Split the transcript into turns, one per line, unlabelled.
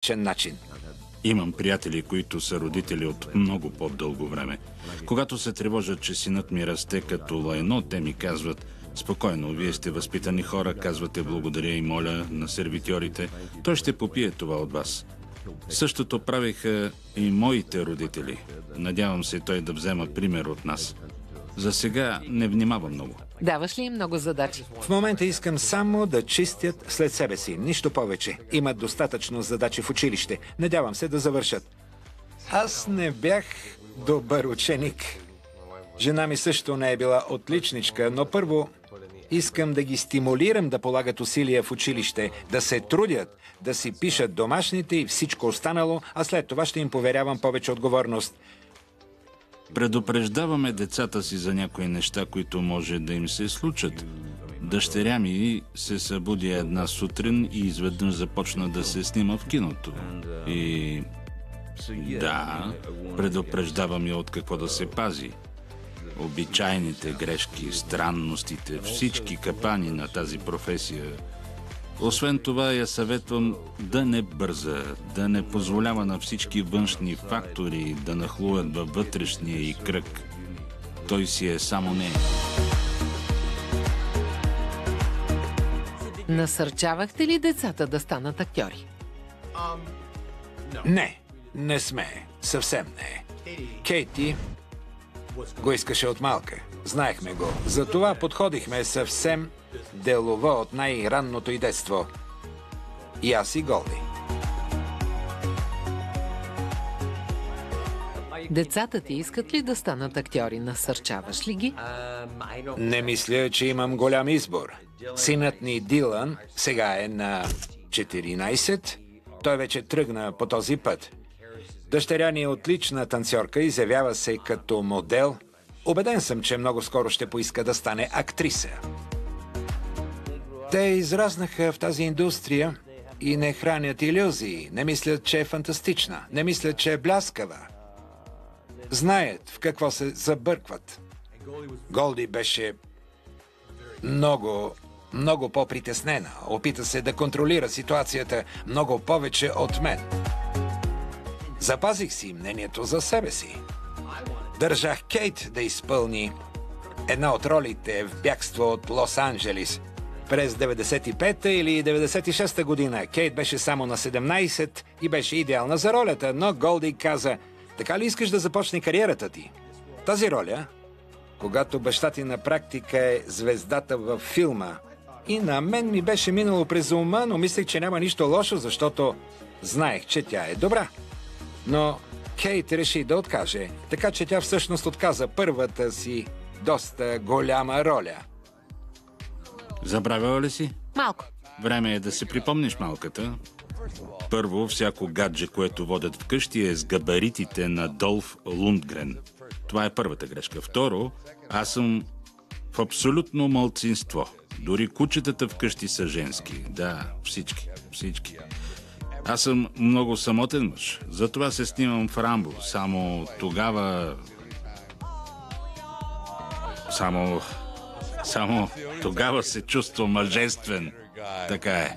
начин.
Имам приятели, които са родители от много по-дълго време. Когато се тревожат, че синът ми расте като лайно, те ми казват: спокойно, вие сте възпитани хора, казвате благодаря и моля на сервитьорите. Той ще попие това от вас. Същото правиха и моите родители. Надявам се той да взема пример от нас. За сега не внимавам много.
Даваш ли им много задачи?
В момента искам само да чистят след себе си. Нищо повече. Имат достатъчно задачи в училище. Надявам се да завършат. Аз не бях добър ученик. Жена ми също не е била отличничка, но първо искам да ги стимулирам да полагат усилия в училище, да се трудят, да си пишат домашните и всичко останало, а след това ще им поверявам повече отговорност.
Предупреждаваме децата си за някои неща, които може да им се случат. Дъщеря ми се събуди една сутрин и изведнъж започна да се снима в киното. И... да, предупреждавам я от какво да се пази. Обичайните грешки, странностите, всички капани на тази професия. Освен това, я съветвам да не бърза, да не позволява на всички външни фактори да нахлуят във вътрешния и кръг. Той си е само нея.
Насърчавахте ли децата да станат актьори?
Не сме. Съвсем не. Кейти го искаше от малка. Знаехме го. Затова подходихме съвсем делово от най-ранното й детство. И аз и Голди.
Децата ти искат ли да станат актьори? Насърчаваш ли ги?
Не мисля, че имам голям избор. Синът ни Дилан сега е на 14. Той вече тръгна по този път. Дъщеря ни е отлична танцорка, изявява се като модел. Убеден съм, че много скоро ще поиска да стане актриса. Те изразнаха в тази индустрия и не хранят илюзии. Не мислят, че е фантастична. Не мислят, че е бляскава. Знаят в какво се забъркват. Голди беше много по-притеснена. Опита се да контролира ситуацията много повече от мен. Запазих си мнението за себе си. Държах Кейт да изпълни една от ролите в бягство от Лос-Анджелис. През 95-та или 96-та година Кейт беше само на 17 и беше идеална за ролята, но Голди каза: така ли искаш да започне кариерата ти? Тази роля, когато баща ти на практика е звездата във филма, и на мен ми беше минало през ума, но мислех, че няма нищо лошо, защото знаех, че тя е добра. Но Кейт реши да откаже, така че тя всъщност отказа първата си доста голяма роля.
Забравяла ли си?
Малко.
Време е да се припомниш малката. Първо, всяко гадже, което водят вкъщи, е с габаритите на Долф Лундгрен. Това е първата грешка. Второ, аз съм в абсолютно малцинство. Дори кучетата вкъщи са женски. Да, всички. Аз съм много самотен мъж. Затова се снимам в Рамбо. Само тогава се чувствам мъжествен. Така е.